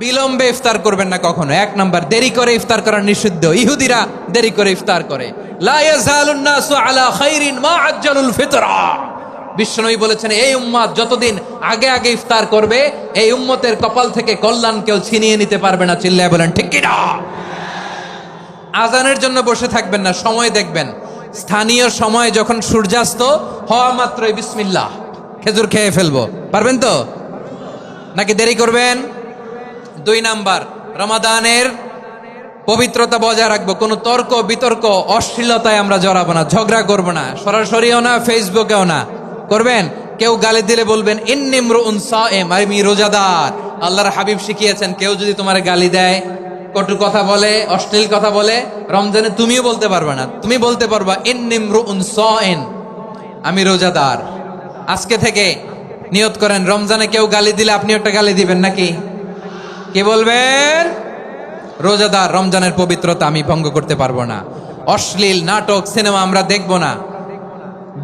বিলম্বে ইফতার করবেন না কখনো। এক নাম্বার, দেরি করে ইফতার করা নিষিদ্ধ। ইহুদিরা দেরি করে ইফতার করে। লা ইয়াজালুন নাসু আলা খাইরিন মা আজ্জালুল ফিতরা। বিশ্বনবী বলেছেন, এই উম্মত যতদিন আগে আগে ইফতার করবে, এই উম্মতের কপাল থেকে কল্যাণ কেউ ছিনিয়ে নিতে পারবে না। চিল্লায় বলেন ঠিক কি না? আজানের জন্য বসে থাকবেন না, সময় দেখবেন। স্থানীয় সময় যখন সূর্যাস্ত হওয়া মাত্রই বিসমিল্লাহ, খেজুর খেয়ে ফেলবো। পারবেন তো নাকি দেরি করবেন? দুই নাম্বার, রমাদানের পবিত্রতা বজায় রাখবো। কোনো তর্ক বিতর্ক অশ্লীলতায় আমরা জড়াবো না, ঝগড়া করবো না, সরাসরিও না, ফেসবুকেও না। করবেন কেউ গালি দিলে বলবেন ইন্নিমরুউন সায়েম, আমি রোজাদার। আল্লাহর হাবিব শিখিয়েছেন, কেউ যদি তোমার গালি দেয়, কটু কথা বলে, অশ্লীল কথা বলে, রমজানে তুমিও বলতে পারবে না। তুমি বলতে পারবা ইন্নিমরুউন সায়েম, আমি রোজাদার। আজকে থেকে নিয়ত করেন, রমজানে কেউ গালি দিলে আপনি একটা গালি দিবেন নাকি? কে বলবেন? রোজাদার। রমজানের পবিত্রতা আমি ভঙ্গ করতে পারবো না। অশ্লীল নাটক সিনেমা আমরা দেখবো না।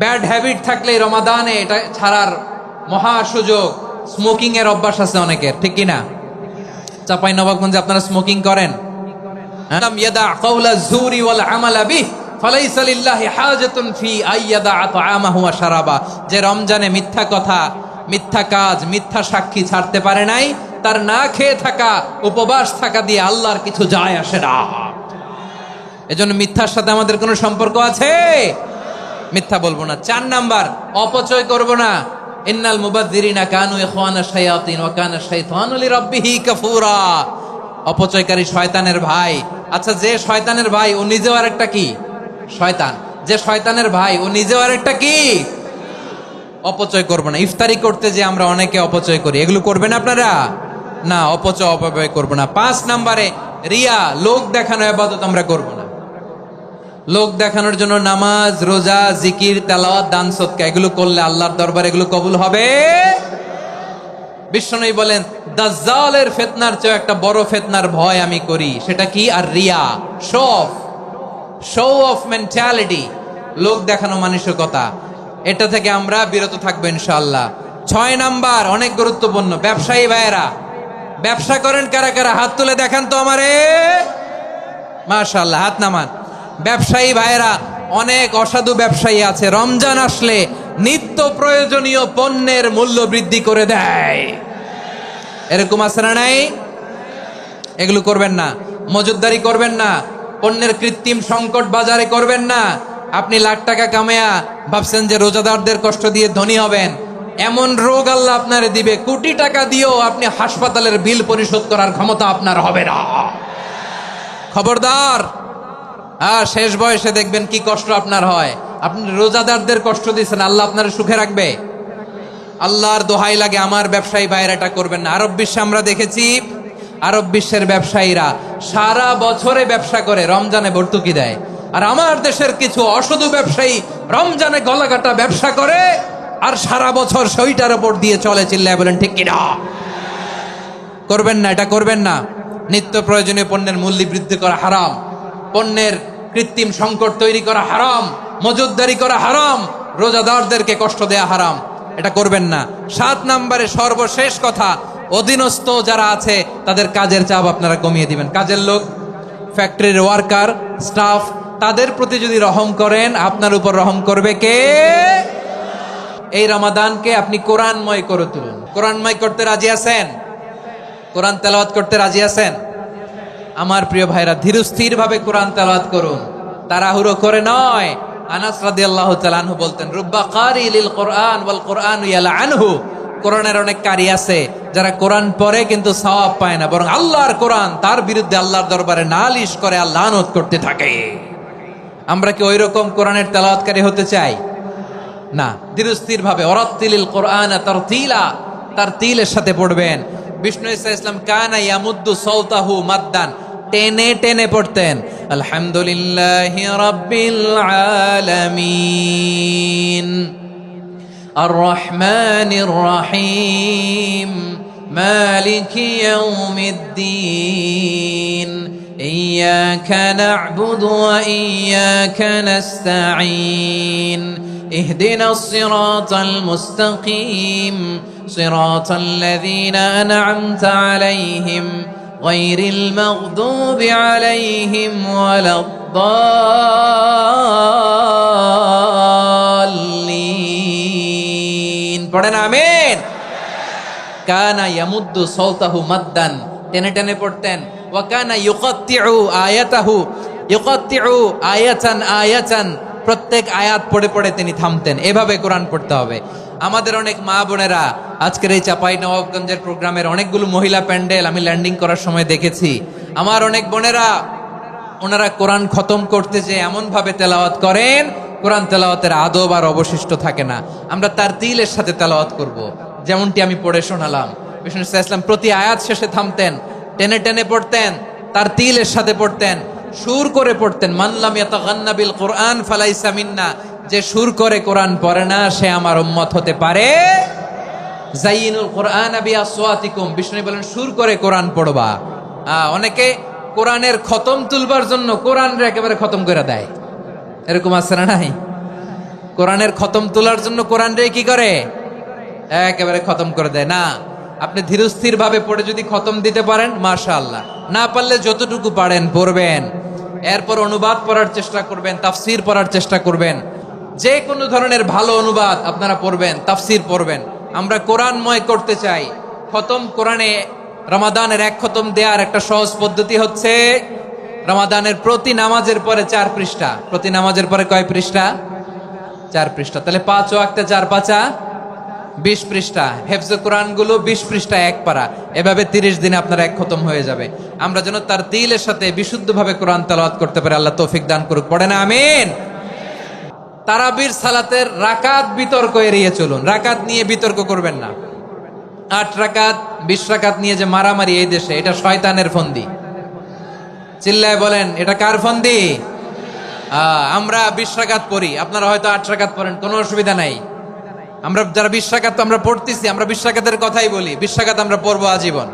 ব্যাড হ্যাবিট থাকলে রমাদানে এটা ছাড়ার মহা সুযোগ। স্মোকিং এর অভ্যাস আছে অনেকের, ঠিক কিনা? চাপাই নবাবগঞ্জে আপনারা স্মোকিং করেন? ইয়াদা কাওলা যুরি ওয়াল আমালা বিহি ফালাইসা লিল্লাহি হাজাতুন ফি আইয়াদা তাআমাহু ওয়া শারাবা। যে রমজানে মিথ্যা কথা, মিথ্যা কাজ, মিথ্যা সাক্ষী ছাড়তে পারে নাই, তার না খেয়ে থাকা, উপবাস থাকা দিয়ে আল্লাহর কিছু যায় আসে না। এজন্য মিথ্যার সাথে আমাদের কোনো সম্পর্ক আছে? মিথ্যা বলবো না। চার নাম্বার, অপচয় করব না। ইন্নাল মুবাযযিরিনা কানু ইখওয়ানা শায়াতিন ওয়া কানা শাইতানু লিরাব্বিহি কাফুরা। অপচয়কারী শয়তানের ভাই। আচ্ছা, যে শয়তানের ভাই ও নিজেও আরেকটা কি? শয়তান। যে শয়তানের ভাই ও নিজেও আরেকটা কি? অপচয় করব না। ইফতারি করতে যে আমরা অনেকে অপচয় করি, এগুলো করবেন আপনারা না। অপচয় অপব্যয় করব না। 5 নম্বরে, রিয়া, লোক দেখানো ইবাদত আমরা করব না। লোক দেখানোর জন্য নামাজ, রোজা, জিকির, তেলাওয়াত, দান, সদকা এগুলো করলে আল্লাহর দরবারে এগুলো কবুল হবে। বিশ্বনবী বলেন, দাজ্জালের ফিতনার চেয়ে একটা বড় ফিতনার ভয় আমি করি। সেটা কি? আর রিয়া, শো অফ মেন্টালিটি, লোক দেখানো মানসিকতা। এটা থেকে আমরা বিরত থাকবো ইনশাআল্লাহ। 6 নাম্বার, অনেক গুরুত্বপূর্ণ। ব্যবসায়ী ভাইয়েরা, ব্যবসা করেন কারা কারা? হাত তুলে দেখান তো আমারে। মাশাআল্লাহ, হাত নামান। ব্যবসায়ী ভাইয়েরা, অনেক অসাধু ব্যবসায়ী আছে, রমজান আসলে নিত্য প্রয়োজনীয় পণ্যের মূল্য বৃদ্ধি করে দেয়। এরকম আছে না নাই? এগুলো করবেন না। মজুদদারি করবেন না। পণ্যের কৃত্রিম সংকট বাজারে করবেন না। আপনি লাখ টাকা কামায়া ভাবছেন যে রোজাদারদের কষ্ট দিয়ে ধনী হবেন। এমন রোগ আল্লাহ আপনারে দিবে, কোটি টাকা দিয়েও আপনি হাসপাতালের বিল পরিশোধ করার ক্ষমতা আপনার হবে না। খবরদার। শেষ বয়সে দেখবেন কি কষ্ট আপনার হয়। আপনি রোজাদারদের কষ্ট দিচ্ছেন, আল্লাহ আপনার সুখে রাখবে? আল্লাহর দোহাই লাগে, আমার ব্যবসায়ী ভাইয়েরা এটা করবেন না। আরব বিশ্বে আমরা দেখেছি, আরব বিশ্বের ব্যবসায়ীরা সারা বছরে ব্যবসা করে, রমজানে ভর্তুকি দেয়। আর আমার দেশের কিছু অসাধু ব্যবসায়ী রমজানে গলাকাটা ব্যবসা করে আর সারা বছর সইটার উপর দিয়ে চলে। চিল্লায় বলেন ঠিক কিনা? করবেন না, এটা করবেন না। নিত্য প্রয়োজনীয় পণ্যের মূল্য বৃদ্ধি করা হারাম। পণ্যের কৃত্রিম সংকট তৈরি করা হারাম। মজুদদারি করা হারাম। রোজাদারদেরকে কষ্ট দেয়া হারাম। এটা করবেন না। 7 নম্বরে, সর্বশেষ কথা, অধীনস্থ যারা আছে তাদের কাজের চাপ আপনারা কমিয়ে দিবেন। কাজের লোক, ফ্যাক্টরির ওয়ার্কার, স্টাফ, তাদের প্রতি যদি রহম করেন, আপনার উপর রহম করবে কে? এই রমাদানকে আপনি কোরআনময় করে তুলুন। কোরআনময় করতে রাজি আছেন? কোরআন তেলাওয়াত করতে রাজি আছেন? আমার প্রিয় ভাইরা, ধীরস্থির ভাবে কোরআন তেলাওয়াত করুন, তাড়াহুড়ো করে নয়। আনাস রাদিয়াল্লাহু তাআলা আনহু বলতেন, রুব্বা কারি লিল কোরআন ওয়াল কোরআনু ইয়ালআনহু। কোরআনের অনেক কারি আছে যারা কোরআন পড়ে কিন্তু সওয়াব পায় না, বরং আল্লাহর কোরআন তার বিরুদ্ধে আল্লাহর দরবারে নালিশ করে আর লানত করতে থাকে। আমরা কি ওইরকম কোরআনের তেলাওয়াতকারী হতে চাই? না। ধীরস্থির ভাবে, ওয়ারাত্তিলিল কোরআন তারতিলা, তারতিলের সাথে পড়বেন। বিষ্ণু ইসা ইসলাম কানা ইয়ামুদ্দু সাওতাহু মাদ্দান, টেনে টেনে পড়তেন। আলহামদুলিল্লাহি রাব্বিল আলামিন আর রহমানির রহিম মালিকি ইয়াউমিদ্দিন ইয়্যাকা না'বুদু ওয়া ইয়্যাকা নাস্তাঈন ইহদিনাস সিরাতাল মুস্তাকিম সিরাতাল লাযীনা আন'আমতা আলাইহিম গায়রিল মাগদুবি আলাইহিম ওয়ালাদ-দাল্লিন। পড়েন আমিন। কানা ইয়ামুদ্দু সাওতাহু মাদ্দান, টেনে টেনে পড়তেন। ওয়া কানা ইউকাত্তিউ আয়াতাহু, ইউকাত্তিউ আয়াতান আয়াতান, প্রত্যেক আয়াত পড়ে পড়ে তিনি থামতেন। এভাবে কোরআন পড়তে হবে। আমাদের অনেক মা বোনেরা আজকের এই চাঁপাইনবাবগঞ্জের প্রোগ্রামের অনেকগুলো মহিলা প্যান্ডেল আমি ল্যান্ডিং করার সময় দেখেছি। আমার অনেক বোনেরা ওনারা কোরআন খতম করতে যে এমন ভাবে তেলাওয়াত করেন, কোরআন তেলাওয়াতের আদব আর অবশিষ্ট থাকে না। আমরা তারতিলের সাথে তেলাওয়াত করব, যেমনটি আমি পড়ে শোনালাম। বিষ্ণু ইসলাম প্রতি আয়াত শেষে থামতেন, টেনে টেনে পড়তেন, তারতিলের সাথে পড়তেন, সুর করে পড়তেন। মানলাম ইয়াতাগান্না বিল কোরআন ফালাইসা মিন্না, যে সুর করে কোরআন পড়ে না সে আমার উম্মত হতে পারে। জাইনুল কোরআন বিআসওয়াতিকুম, বিষ্ণু বলেন সুর করে কোরআন পড়বা। অনেকে কোরআনের খতম তুলবার জন্য কোরআনরে একেবারে খতম করে দেয়, এরকম আছে না নাই? কোরআনের খতম তোলার জন্য কোরআনরে কি করে? একেবারে খতম করে দেয়। না, আপনি ধীরস্থির ভাবে পড়ে যদি খতম দিতে পারেন মাশাআল্লাহ, না পারলে যতটুকু পারেন পড়বেন। এরপর অনুবাদ পড়ার চেষ্টা করবেন, তাফসীর পড়ার চেষ্টা করবেন। যে কোনো ধরনের ভালো অনুবাদ আপনারা পড়বেন, তাফসীর পড়বেন। আমরা কোরআনময় করতে চাই। খতম কোরআনে রমাদানের এক খতম দেওয়ার একটা সহজ পদ্ধতি হচ্ছে রমাদানের প্রতি নামাজের পরে 4 পৃষ্ঠা। প্রতি নামাজের পরে কয় পৃষ্ঠা? 4 পৃষ্ঠা। তাহলে 5 ওয়াক্তে 4 পাঁচা 20 পৃষ্ঠা। হেফজে কোরআন গুলো 20 পৃষ্ঠা এক পারা। এভাবে 30 দিনে আপনার এক খতম হয়ে যাবে। আমরা যেন তার দিলের সাথে বিশুদ্ধভাবে কোরআন তেলাওয়াত করতে পারি, আল্লাহ তৌফিক দান করুক। পড়েন আমিন। তারাবির সালাতের রাকাত বিতর্ক এড়িয়ে চলুন। রাকাত নিয়ে বিতর্ক করবেন না। 8 রাকাত 20 রাকাত নিয়ে যে মারামারি এই দেশে, এটা শয়তানের ফন্দি। চিল্লায় বলেন, এটা কার ফন্দি? আমরা 20 রাকাত পড়ি, আপনারা হয়তো 8 রাকাত পড়েন, কোনো অসুবিধা নাই। আমরা যারা 20 রাকাত আমরা পড়তেছি, আমরা 20 রাকাতের কথাই বলি। 20 রাকাত আমরা পড়বো আজীবন।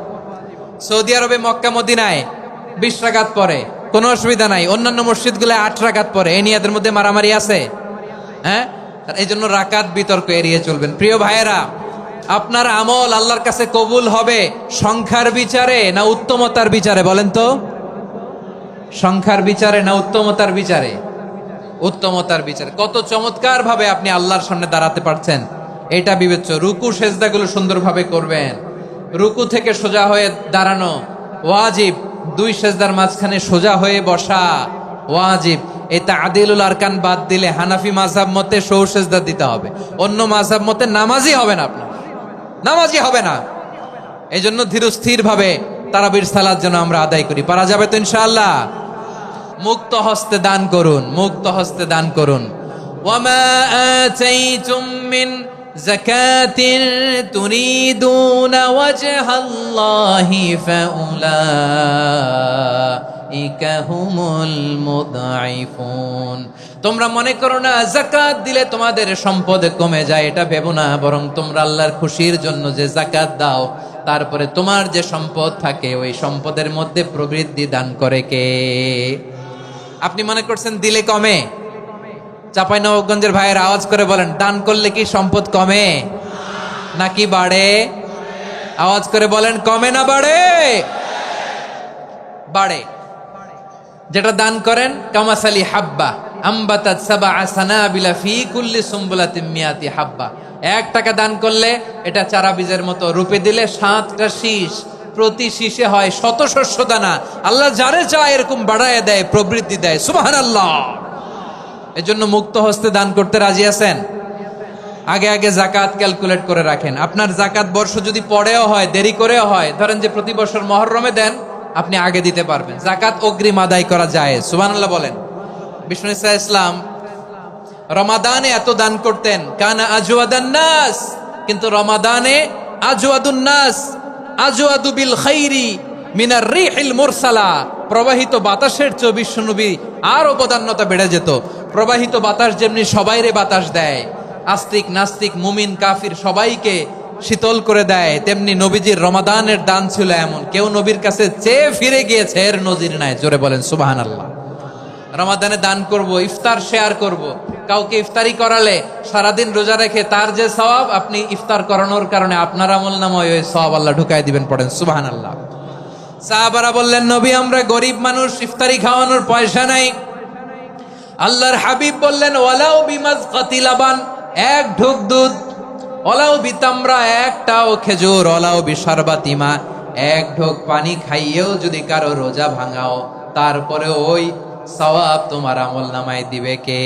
সৌদি আরবে মক্কা মদিনায় 20 রাকাত পড়ে, কোনো অসুবিধা নাই। অন্যান্য মসজিদগুলো 8 রাকাত পড়ে। এই নিয়ে এদের মধ্যে মারামারি আছে? হ্যাঁ, এই জন্য রাকাত বিতর্ক এড়িয়ে চলবেন। প্রিয় ভাইয়েরা, আপনার আমল আল্লাহর কাছে কবুল হবে সংখ্যার বিচারে না উত্তমতার বিচারে? বলেন তো, সংখ্যার বিচারে না উত্তমতার বিচারে? উত্তমতার বিচারে। কত চমৎকার ভাবে আপনি আল্লাহর সামনে দাঁড়াতে পারছেন এটা বিবেচ্য। রুকু সেজদাগুলো সুন্দরভাবে করবেন। রুকু থেকে সোজা হয়ে দাঁড়ানো ওয়াজিব। 2 সেজদার মাঝখানে সোজা হয়ে বসা ওয়াজিব। এই তা'দিলুল আরকান বাদ দিলে হানাফি মাযহাব মতে সৌ সেজদা দিতে হবে। অন্য মাযহাব মতে নামাজই হবে না, আপনার নামাজই হবে না। এই জন্য ধীরস্থির ভাবে তারাবির সালাত যেন আমরা আদায় করি। পারা যাবে তো ইনশাআল্লাহ? মুক্ত হস্তে দান করুন, মুক্ত হস্তে দান করুন। ওয়ামা আতাইতুম মিন যাকাতিন তুরিদুনা ওয়াজহাল্লাহি ফাউলাইকা হুমুল মুদঈফুন। তোমরা মনে করো না যাকাত দিলে তোমাদের সম্পদ কমে যায়, এটা ভেবো না। বরং তোমরা আল্লাহর খুশির জন্য যে যাকাত দাও, তারপরে তোমার যে সম্পদ থাকে ওই সম্পদের মধ্যে প্রবৃদ্ধি দান করে কে? আপনি মনে করছেন দিলে কমে? চাঁপাইনবাবগঞ্জের ভাইয়ের আওয়াজ করে বলেন, দান করলে কি সম্পদ কমে নাকি বাড়ে? আওয়াজ করে বলেন, কমে না বাড়ে? বাড়ে। যেটা দান করেন, কামাসালি হাব্বা আম্বাতাত সাবআ সানাবিলা ফি কুল্লি সুমবুলাতিন মিয়াতি হাব্বা। 1 টাকা দান করলে এটা চারা বীজের মতো, রূপে দিলে 7টা শীষ, প্রতি শীষে হয় 100 শস্য দানা। আল্লাহ যারে চায় এরকম বাড়ায় দেয়, প্রবৃদ্ধি দেয়। সুবহানাল্লাহ। এজন্য মুক্ত হস্তে দান করতে রাজি আছেন? আগে আগে যাকাত ক্যালকুলেট করে রাখেন। আপনার যাকাত বর্ষ যদি পরেও হয়, দেরি করেও হয়, ধরেন যে প্রতি বছর মুহররমে দেন, আপনি আগে দিতে পারবেন। যাকাত অগ্রিম আদায় করা যায়। সুবহানাল্লাহ বলেন। বিষ্ণু ইসলাম রমাদানে এত দান করতেন, কানা আজওয়াদান নাস, কিন্তু রমাদানে আজওয়াদুন নাস আজওয়াদু বিল খাইরি মিনার রিহিল মুরসালা। প্রবাহিত বাতাসের চেয়ে বিশ্বনবী আরো বদান্যতা বেড়ে যেত। প্রবাহিত বাতাস যেমনি সবাইরে বাতাস দেয়, আস্তিক নাস্তিক মুমিন কাফির সবাইকে শীতল করে দেয়, তেমনি নবীজির রমাদানের দান ছিল এমন, কেউ নবীর কাছে চেয়ে ফিরে গিয়েছে এর নজির নাই। জোরে বলেন সুবহানাল্লাহ। রমাদানে দান করব, ইফতার শেয়ার করব। কাউকে ইফতারি করালে সারাদিন রোজা রেখে তার যে সওয়াব, আপনি ইফতার করানোর কারণে আপনার আমলনামায় ওই সওয়াব আল্লাহ ঢুকাই দিবেন। পড়েন সুবহানাল্লাহ। সাহাবারা বললেন, নবী আমরা গরিব মানুষ, ইফতারি খাওয়ানোর পয়সা নাই। আল্লাহর হাবিব বললেন, ওয়ালাউ বিমাজকাতি লাবান, এক ঢোক দুধ, ওয়ালাউ বিতামরা, একটাও খেজুর, ওয়ালাউ বিশারবাতিমা, এক ঢোক পানি খাইয়েও যদি কারো রোজা ভাঙাও, তারপরে ওই সওয়াব তোমার আমলনামায় দিবে কে?